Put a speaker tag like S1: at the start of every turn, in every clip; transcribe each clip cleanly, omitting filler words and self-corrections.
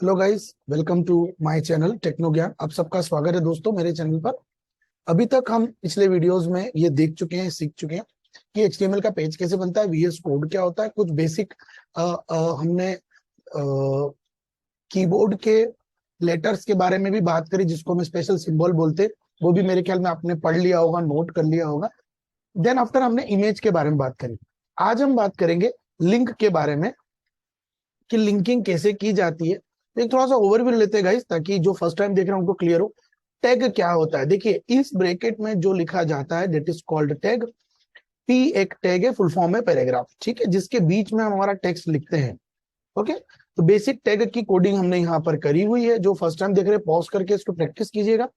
S1: Hello guys, welcome to my channel techno Gyan. आप सबका स्वागत है दोस्तों मेरे चैनल पर। अभी तक हम पिछले वीडियोस में ये देख चुके हैं, सीख चुके हैं कि एचटीएमएल का पेज कैसे बनता है, वीएस कोड क्या होता है, कुछ बेसिक हमने कीबोर्ड के लेटर्स के बारे में भी बात करी, जिसको हम स्पेशल सिंबल बोलते हैं। वो भी मेरे ख्याल में आपने पढ़ लिया होगा, नोट कर लिया होगा। देन आफ्टर हमने इमेज के बारे में बात करी। आज हम बात करेंगे लिंक के बारे में कि लिंकिंग कैसे की जाती है। तो एक थोड़ा सा ओवरव्यू लेते हैं गाइस, ताकि जो फर्स्ट टाइम देख रहे हैं उनको क्लियर हो। टैग क्या होता है, देखिए इस ब्रैकेट में जो लिखा जाता है that is called tag. P एक टैग है, फुल फॉर्म है पैराग्राफ, ठीक है, जिसके बीच में हम हमारा टेक्स्ट लिखते हैं। ओके, तो बेसिक टैग की कोडिंग हमने यहाँ पर करी हुई है। जो फर्स्ट टाइम देख रहे हैं पॉज करके इसको प्रैक्टिस कीजिएगा।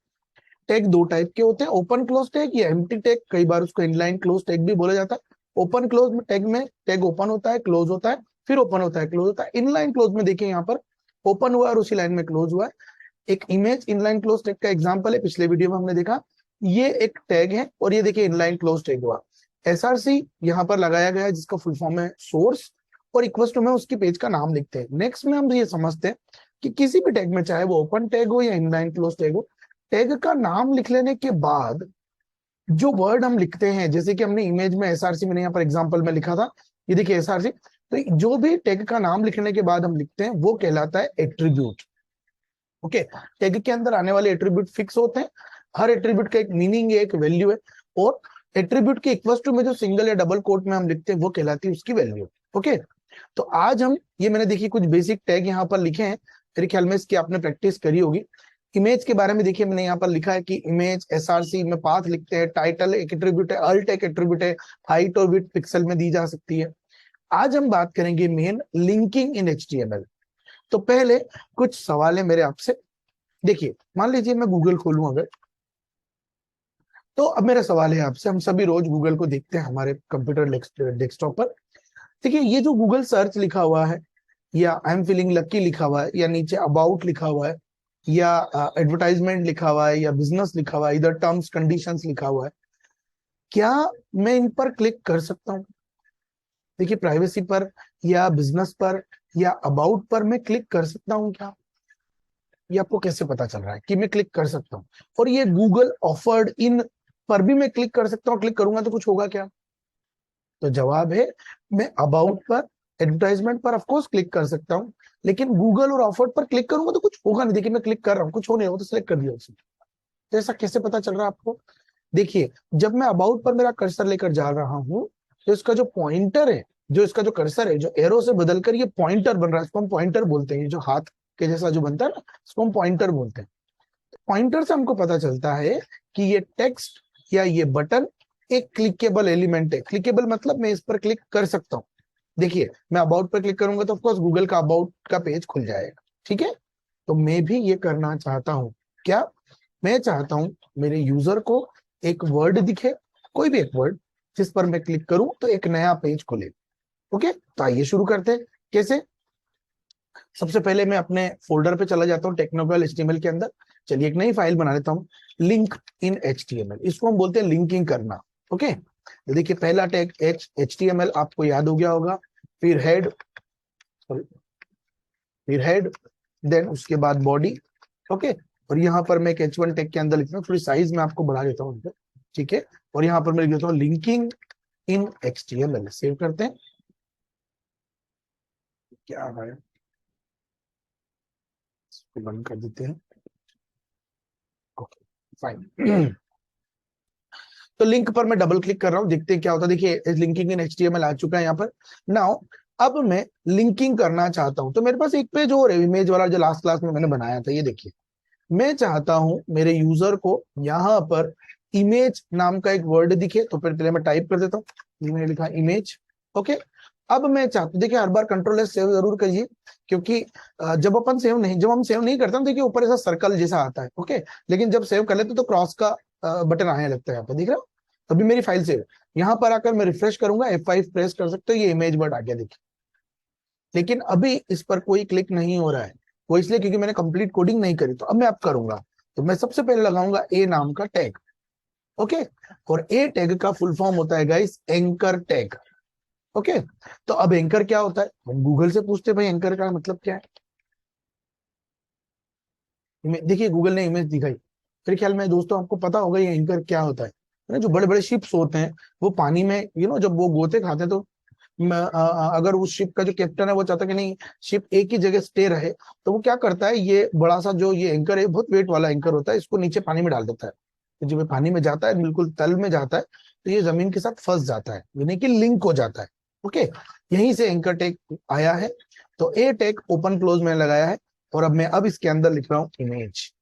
S1: टैग दो टाइप के होते हैं, ओपन क्लोज टैग या एम्प्टी टैग। कई बार उसको इनलाइन क्लोज टैग भी बोला जाता है। ओपन क्लोज में टैग में टैग ओपन होता है, क्लोज होता है, फिर ओपन होता है, क्लोज होता है। इनलाइन क्लोज में देखिए यहाँ पर ओपन हुआ और उसी लाइन में क्लोज हुआ है। एक इमेज इनलाइन क्लोज टैग का एग्जांपल है, पिछले वीडियो में हमने देखा। ये एक टैग है और ये देखिए इनलाइन क्लोज टैग हुआ। एसआरसी यहाँ पर लगाया गया है, जिसका फुल फॉर्म है सोर्स, और इक्वल टू में उसकी पेज का नाम लिखते हैं। नेक्स्ट में हम ये समझते हैं कि किसी भी टैग में, चाहे वो ओपन टैग हो या इनलाइन क्लोज टैग हो, टैग का नाम लिख लेने के बाद जो वर्ड हम लिखते हैं, जैसे कि हमने इमेज में एसआरसी, मैंने यहाँ पर एग्जांपल में लिखा था, ये देखिए एसआरसी। तो जो भी टैग का नाम लिखने के बाद हम लिखते हैं वो कहलाता है एट्रीब्यूट। ओके, टैग के अंदर आने वाले एट्रीब्यूट फिक्स होते हैं। हर एट्रीब्यूट का एक मीनिंग है, एक वैल्यू है, और एट्रीब्यूट के इक्वल टू में जो सिंगल या डबल कोट में हम लिखते हैं वो कहलाती है उसकी वैल्यू। ओके, तो आज हम ये, मैंने देखिए कुछ बेसिक टैग यहाँ पर लिखे हैं, मेरे ख्याल में इसकी आपने प्रैक्टिस करी होगी। इमेज के बारे में देखिए मैंने यहाँ पर लिखा है कि इमेज एसआरसी में पाथ लिखते हैं, टाइटल एक एट्रीब्यूट है, अल्ट एक एट्रीब्यूट है, हाइट और विड्थ पिक्सल में दी जा सकती है। आज हम बात करेंगे मेन लिंकिंग इन एचटीएमएल। तो पहले कुछ सवाल है मेरे आपसे। देखिए मान लीजिए मैं गूगल खोलूं अगर, तो अब मेरा सवाल है आपसे, हम सभी रोज गूगल को देखते हैं हमारे कंप्यूटर डेस्कटॉप पर। देखिए ये जो गूगल सर्च लिखा हुआ है, या आई एम फीलिंग लकी लिखा हुआ है, या नीचे अबाउट लिखा हुआ है, या एडवर्टाइजमेंट लिखा हुआ है, या बिजनेस लिखा हुआ है, इधर टर्म्स कंडीशंस लिखा हुआ है, क्या मैं इन पर क्लिक कर सकता हूँ? देखिए प्राइवेसी पर, या बिजनेस पर, या अबाउट पर मैं क्लिक कर सकता हूँ क्या? ये आपको कैसे पता चल रहा है कि मैं क्लिक कर सकता हूँ? और ये गूगल ऑफर्ड इन पर भी मैं क्लिक कर सकता हूँ, क्लिक करूंगा तो कुछ होगा क्या? तो जवाब है, मैं अबाउट पर, एडवर्टाइजमेंट पर ऑफकोर्स क्लिक कर सकता हूँ, लेकिन गूगल और ऑफर्ड पर क्लिक करूंगा तो कुछ होगा नहीं। देखिए मैं क्लिक कर रहा हूँ, कुछ हो नहीं रहा, तो सिलेक्ट कर दिया उसने। तो ऐसा कैसे पता चल रहा है आपको? देखिए जब मैं अबाउट पर मेरा कर्सर लेकर जा रहा हूँ, तो इसका जो पॉइंटर है, जो इसका जो कर्सर है, जो एरो से बदलकर ये पॉइंटर बन रहा है, इसको हम पॉइंटर बोलते हैं। ये जो हाथ के जैसा जो बनता है ना, इसको हम पॉइंटर बोलते हैं। पॉइंटर से हमको पता चलता है कि ये टेक्स्ट या ये बटन एक क्लिकेबल एलिमेंट है। क्लिकेबल मतलब मैं इस पर क्लिक कर सकता हूँ। देखिए मैं अबाउट पर क्लिक करूंगा तो ऑफकोर्स गूगल का अबाउट का पेज खुल जाएगा, ठीक है। तो मैं भी ये करना चाहता हूँ। क्या? मैं चाहता हूँ मेरे यूजर को एक वर्ड दिखे, कोई भी एक वर्ड, जिस पर मैं क्लिक करूं तो एक नया पेज खुले। ओके, तो आइए शुरू करते हैं। कैसे? सबसे पहले मैं अपने फोल्डर पे चला जाता हूँ टेक्नोबल एचटीएमएल के अंदर। चलिए एक नई फाइल बना लेता हूँ, लिंक इन एचटीएमएल। इसको हम बोलते हैं लिंकिंग करना। ओके, तो देखिए पहला टैग एचटीएमएल आपको याद हो गया होगा। फिर हेड, फिर हेड, देन उसके बाद बॉडी। ओके, और यहाँ पर मैं एक H1 टैग के अंदर लिखता हूँ, थोड़ी साइज में आपको बढ़ा देता हूँ, ठीक है। और यहाँ पर मैं लिख देता हूँ लिंकिंग इन एचटीएमएल। सेव करते हैं। क्या है, इसको बंद कर देते हैं। Okay, fine. तो लिंक पर मैं डबल क्लिक कर रहा हूँ, देखते हैं क्या होता है। देखिए लिंकिंग इन एचटीएमएल आ चुका है यहाँ पर। नाउ अब मैं लिंकिंग करना चाहता हूँ, तो मेरे पास एक पेज और है, इमेज वाला, जो लास्ट क्लास में मैंने बनाया था। ये देखिए मैं चाहता हूं मेरे यूजर को यहाँ पर इमेज नाम का एक वर्ड दिखे, तो फिर पहले मैं टाइप कर देता हूँ। मैंने लिखा इमेज। ओके, अब मैं चाहता हूँ, देखिए हर बार कंट्रोल एस सेव जरूर करिए, क्योंकि जब हम सेव नहीं करते, देखिए ऊपर ऐसा सर्कल जैसा आता है। ओके, लेकिन जब सेव कर लेते तो क्रॉस का बटन आने लगता है यहाँ पे, दिख रहा है? अभी मेरी फाइल सेव, यहाँ पर आकर मैं रिफ्रेश करूंगा, F5 प्रेस कर सकते हो, ये इमेज वर्ड आ गया, देखिए। लेकिन अभी इस पर कोई क्लिक नहीं हो रहा है, वो इसलिए क्योंकि मैंने कंप्लीट कोडिंग नहीं करी। तो अब मैं अब करूंगा, तो मैं सबसे पहले लगाऊंगा ए नाम का टैग। ओके, और ए टैग का फुल फॉर्म होता है गाइस एंकर टैग। ओके, तो अब एंकर क्या होता है, हम गूगल से पूछते हैं भाई एंकर का मतलब क्या है। देखिए गूगल ने इमेज दिखाई। मेरे ख्याल में दोस्तों आपको पता होगा ये एंकर क्या होता है ना, जो बड़े बड़े शिप्स होते हैं वो पानी में जब वो गोते खाते हैं, तो अगर उस शिप का जो कैप्टन है वो चाहता है कि नहीं शिप एक ही जगह स्टे रहे, तो वो क्या करता है, ये बड़ा सा जो ये एंकर है, बहुत वेट वाला एंकर होता है, इसको नीचे पानी में डाल देता है। तो जब ये पानी में जाता है, बिल्कुल तल में जाता है, तो ये जमीन के साथ फंस जाता है, यानी कि लिंक हो जाता है। ओके, यहीं से एंकर टैग आया है। तो ए टैग ओपन क्लोज में लगाया है, और अब इसके अंदर लिख रहा हूं इमेज।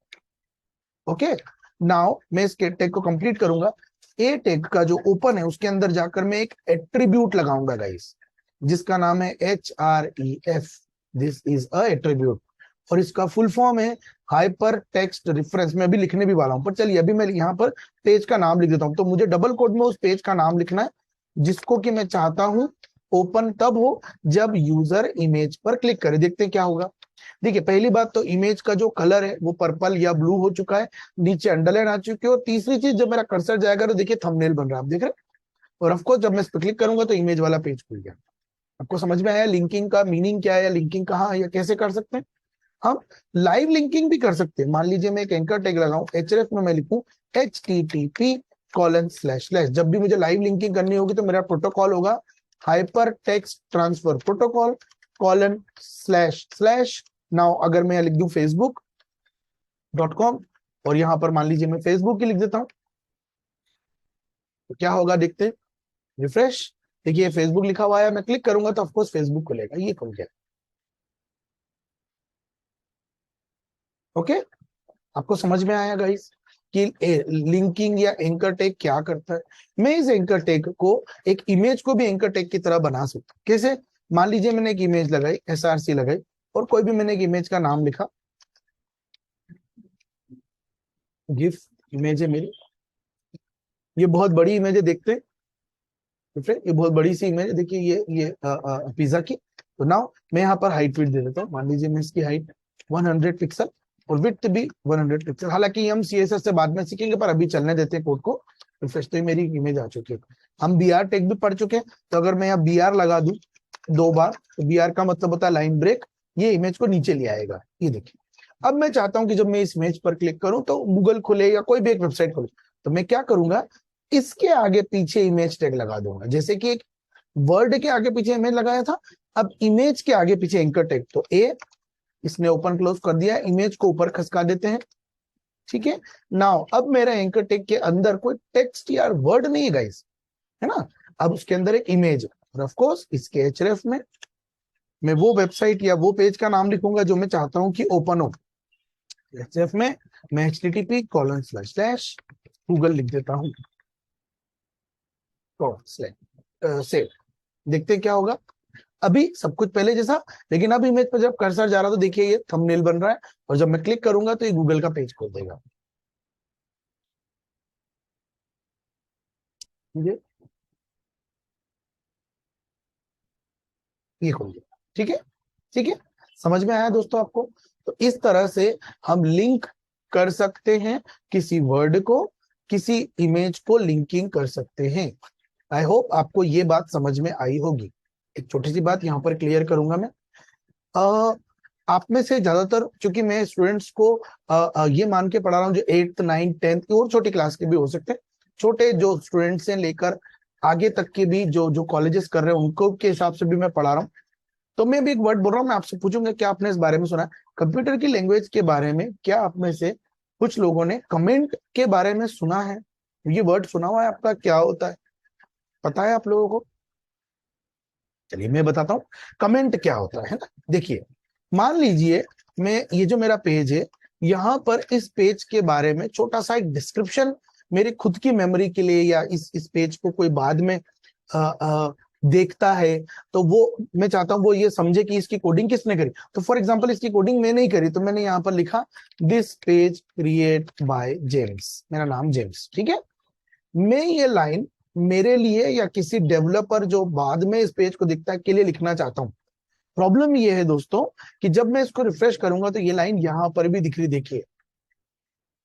S1: ओके, नाउ मैं इस टैग को कंप्लीट करूंगा। ए टैग का जो ओपन है उसके अंदर जाकर मैं एक एट्रीब्यूट लगाऊंगा गाइस, जिसका नाम है HREF। This is a attribute, और इसका फुल फॉर्म है हाइपर टेक्स्ट रेफरेंस। मैं अभी लिखने भी वाला हूं, पर चलिए अभी मैं यहाँ पर पेज का नाम लिख देता हूं। तो मुझे डबल कोड में उस पेज का नाम लिखना है जिसको कि मैं चाहता हूं ओपन तब हो जब यूजर इमेज पर क्लिक करे। देखते हैं क्या होगा। देखिए पहली बात तो इमेज का जो कलर है वो पर्पल या ब्लू हो चुका है, नीचे अंडरलाइन आ चुकी है, और तीसरी चीज जब मेरा कर्सर जाएगा तो देखिए थंबनेल बन रहा है, आप देख रहे हैं। और ऑफ कोर्स जब मैं इस पर क्लिक करूंगा तो इमेज वाला पेज खुल गया। आपको समझ में आया लिंकिंग का मीनिंग क्या है, या लिंकिंग कहाँ है, या कैसे कर सकते हैं हम। लाइव लिंकिंग भी कर सकते हैं। मान लीजिए मैं एक एंकर टैग लगाऊं, एचरेफ में मैं लिखूं http:// जब भी मुझे लाइव लिंकिंग करनी होगी तो मेरा प्रोटोकॉल होगा hyper text transfer protocol :// now अगर मैं लिख दूं facebook.com, और यहां पर मान लीजिए मैं फेसबुक की लिख देता हूं, तो क्या होगा देखते हैं। रिफ्रेश, देखिए फेसबुक लिखा हुआ है, मैं क्लिक करूंगा तो ऑफकोर्स फेसबुक खुलेगा, ये खुल गया। ओके, आपको समझ में आया गाइस कि लिंकिंग या एंकर टैग क्या करता है। मैं इस एंकर टैग को एक इमेज को भी एंकर टैग की तरह बना सकता हूं। कैसे? मान लीजिए मैंने एक इमेज लगाई, SRC लगाई, और कोई भी मैंने एक इमेज का नाम लिखा, गिफ इमेज है मेरी, ये बहुत बड़ी इमेज है, देखते हैं। तो फिर ये बहुत बड़ी सी इमेज है, देखिए ये पिज्जा की। तो नाउ मैं यहाँ पर हाइट विड्थ दे देता हूँ। मान लीजिए मैं इसकी हाइट 100 पिक्सल और विड्थ भी 100 पिक्सल। हालांकि हम CSS से बाद में सीखेंगे, पर अभी चलने देते हैं कोड को। रिफ्रेश, तो मेरी इमेज आ चुकी है। हम BR टैग भी पढ़ चुके हैं, तो अगर मैं यहाँ BR लगा दूं 2 बार, तो BR का मतलब होता है लाइन ब्रेक, ये इमेज को नीचे ले आएगा। ये देखिए, अब मैं चाहता हूं कि जब मैं इस इमेज पर क्लिक करूं तो गूगल खुले या कोई भी एक वेबसाइट खुले, तो मैं क्या करूंगा, इसके आगे पीछे इमेज टैग लगा दूंगा। जैसे कि एक वर्ड के आगे पीछे इमेज लगाया था, अब इमेज के आगे पीछे एंकर टैग। तो इसने ओपन क्लोज कर दिया, इमेज को ऊपर खसका देते हैं। ठीक है, नाउ अब मेरा एंकर टैग के अंदर कोई टेक्स्ट या वर्ड नहीं है गाइस, है ना। अब उसके अंदर एक इमेज, और ऑफ कोर्स इसके href में मैं वो वेबसाइट या वो पेज का नाम लिखूंगा जो मैं चाहता हूं कि ओपन हो। href में मैं http:// गूगल लिख देता हूं, सेव। देखते हैं क्या होगा। अभी सब कुछ पहले जैसा, लेकिन अब इमेज पर जब कर्सर जा रहा तो देखिए ये थंबनेल बन रहा है, और जब मैं क्लिक करूंगा तो ये गूगल का पेज खोल देगा। ये खोल देगा। ठीक है, ठीक है, समझ में आया दोस्तों आपको। तो इस तरह से हम लिंक कर सकते हैं किसी वर्ड को, किसी इमेज को लिंकिंग कर सकते हैं। आई होप आपको ये बात समझ में आई होगी। एक छोटी सी बात यहाँ पर क्लियर करूंगा मैं। आप में से ज्यादातर, चूंकि मैं स्टूडेंट्स को ये मान के पढ़ा रहा हूँ जो 8th 9th 10th और छोटी क्लास के भी हो सकते हैं, छोटे जो स्टूडेंट्स हैं लेकर आगे तक के भी जो जो कॉलेजेस कर रहे हैं उनको के हिसाब से भी मैं पढ़ा रहा हूँ। तो मैं भी एक वर्ड बोल रहा हूँ, मैं आपसे पूछूंगा क्या आपने इस बारे में सुना है, कंप्यूटर की लैंग्वेज के बारे में। क्या आप में से कुछ लोगों ने कमेंट के बारे में सुना है? ये वर्ड सुना हुआ है आपका? क्या होता है, पता है आप लोगों को? चलिए मैं बताता हूँ कमेंट क्या होता है ना। देखिए, मान लीजिए मैं ये जो मेरा पेज है, यहाँ पर इस पेज के बारे में छोटा सा एक डिस्क्रिप्शन मेरे खुद की मेमोरी के लिए, या इस पेज को कोई बाद में देखता है, तो वो मैं चाहता हूं वो ये समझे कि इसकी कोडिंग किसने करी। तो फॉर एग्जांपल इसकी कोडिंग मैंने ही करी, तो मैंने यहाँ पर लिखा this page create by James, मेरा नाम जेम्स। ठीक है, मैं ये लाइन मेरे लिए या किसी डेवलपर जो बाद में इस पेज को दिखता है के लिए लिखना चाहता हूँ। प्रॉब्लम ये है दोस्तों कि जब मैं इसको रिफ्रेश करूंगा तो ये लाइन यहां पर भी दिख रही, देखिए।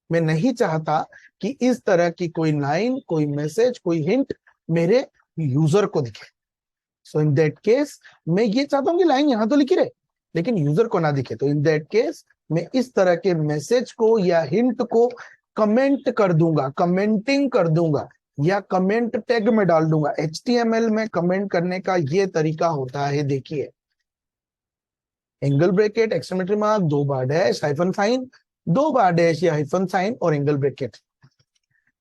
S1: मैं नहीं चाहता कि इस तरह की कोई लाइन, कोई मैसेज, कोई हिंट मेरे यूजर को दिखे। सो इन दैट केस मैं ये चाहता हूं कि लाइन यहां तो लिखी रहे, लेकिन यूजर को ना दिखे, तो इन दैट केस मैं इस तरह के मैसेज को या हिंट को कमेंट कर दूंगा, कमेंटिंग कर दूंगा, या कमेंट टैग में डाल दूंगा। HTML में कमेंट करने का ये तरीका होता है, देखिए, एंगल ब्रैकेट, एक्सक्लेमेटरी मार्क, 2 बार डैश, हाइफन साइन, 2 बार डैश या हाइफन साइन और एंगल ब्रैकेट।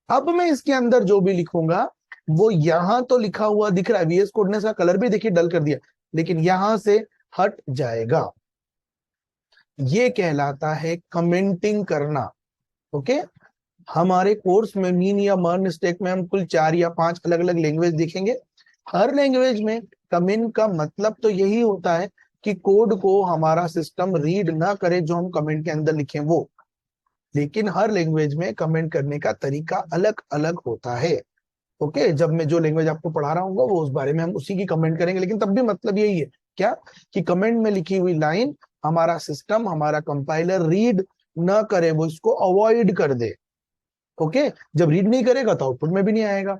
S1: अब मैं इसके अंदर जो भी लिखूंगा वो यहां तो लिखा हुआ दिख रहा है, VS कोड ने इसका कलर भी देखिए डल कर दिया, लेकिन यहां से हट जाएगा। ये कहलाता है कमेंटिंग करना। ओके, हमारे कोर्स में मीन या मर्न स्टैक में हम कुल 4 या 5 अलग अलग लैंग्वेज देखेंगे। हर लैंग्वेज में कमेंट का मतलब तो यही होता है कि कोड को हमारा सिस्टम रीड ना करे जो हम कमेंट के अंदर लिखें वो, लेकिन हर लैंग्वेज में कमेंट करने का तरीका अलग अलग होता है। ओके, जब मैं जो लैंग्वेज आपको पढ़ा रहा हूँ वो उस बारे में हम उसी की कमेंट करेंगे, लेकिन तब भी मतलब यही है क्या, कि कमेंट में लिखी हुई लाइन हमारा सिस्टम, हमारा कंपाइलर रीड ना करे, वो इसको अवॉइड कर दे। ओके, जब रीड नहीं करेगा तो आउटपुट में भी नहीं आएगा।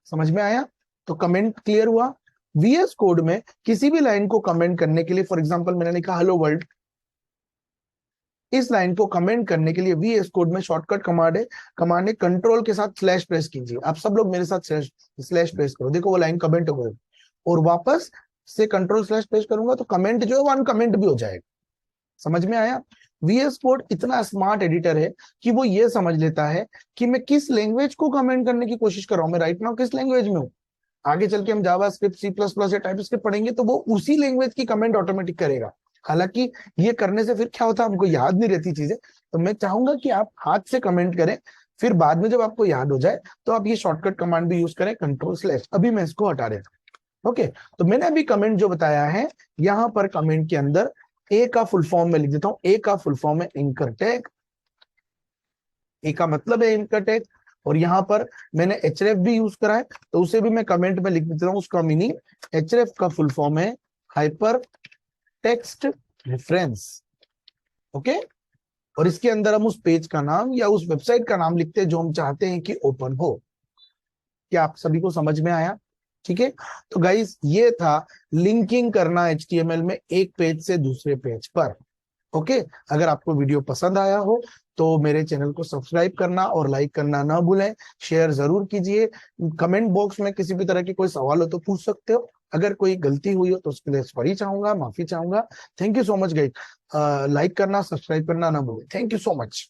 S1: समझ में आया? तो कमेंट क्लियर हुआ। VS कोड में किसी भी लाइन को कमेंट करने के लिए, फॉर एग्जांपल मैंने लिखा हेलो वर्ल्ड, इस लाइन को कमेंट करने के लिए VS कोड में शॉर्टकट कमांड है, कमांड है कंट्रोल के साथ स्लैश प्रेस कीजिए। आप सब लोग मेरे साथ स्लैश प्रेस करो, देखो वो लाइन कमेंट हो गई, और वापस से कंट्रोल स्लैश प्रेस करूंगा तो कमेंट जो है वो अनकमेंट भी हो जाएगा। समझ में आया? VS कोड इतना स्मार्ट एडिटर है कि वो ये समझ लेता है कि मैं किस लैंग्वेज को कमेंट करने की कोशिश कर रहा हूं, मैं राइट नाउ किस लैंग्वेज में हूं। आगे चल के हम जावास्क्रिप्ट, C++ या टाइपस्क्रिप्ट पढ़ेंगे तो वो उसी लैंग्वेज की कमेंट ऑटोमेटिक करेगा। हालांकि ये करने से फिर क्या होता है, हमको याद नहीं रहती चीजें, तो मैं चाहूंगा कि आप हाथ से कमेंट करें, फिर बाद में जब आपको याद हो जाए तो आप ये शॉर्टकट कमांड भी यूज करें, कंट्रोल स्लैश। अभी मैं इसको हटा देता हूं। ओके, तो मैंने अभी कमेंट जो बताया है, यहां पर कमेंट के अंदर ए का फुल फॉर्म में लिख देता हूं। ए का फुल फॉर्म है एंकर टैग, ए का मतलब है एंकर टैग, और यहां पर मैंने href भी यूज करा है, तो उसे भी मैं कमेंट में लिख देता हूं। उसका मीनिंग, href का फुल फॉर्म है हाइपर टेक्स्ट रेफरेंस। ओके, और इसके अंदर हम उस पेज का नाम या उस वेबसाइट का नाम लिखते हैं जो हम चाहते हैं कि ओपन हो। क्या आप सभी को समझ में आया? ठीक है, तो गाइस ये था लिंकिंग करना HTML में एक पेज से दूसरे पेज पर। ओके, अगर आपको वीडियो पसंद आया हो तो मेरे चैनल को सब्सक्राइब करना और लाइक करना ना भूलें, शेयर जरूर कीजिए। कमेंट बॉक्स में किसी भी तरह के कोई सवाल हो तो पूछ सकते हो, अगर कोई गलती हुई हो तो उसके लिए सॉरी चाहूंगा, माफी चाहूंगा। Thank you so much guys, like करना, सब्सक्राइब करना ना भूलें। Thank you so much.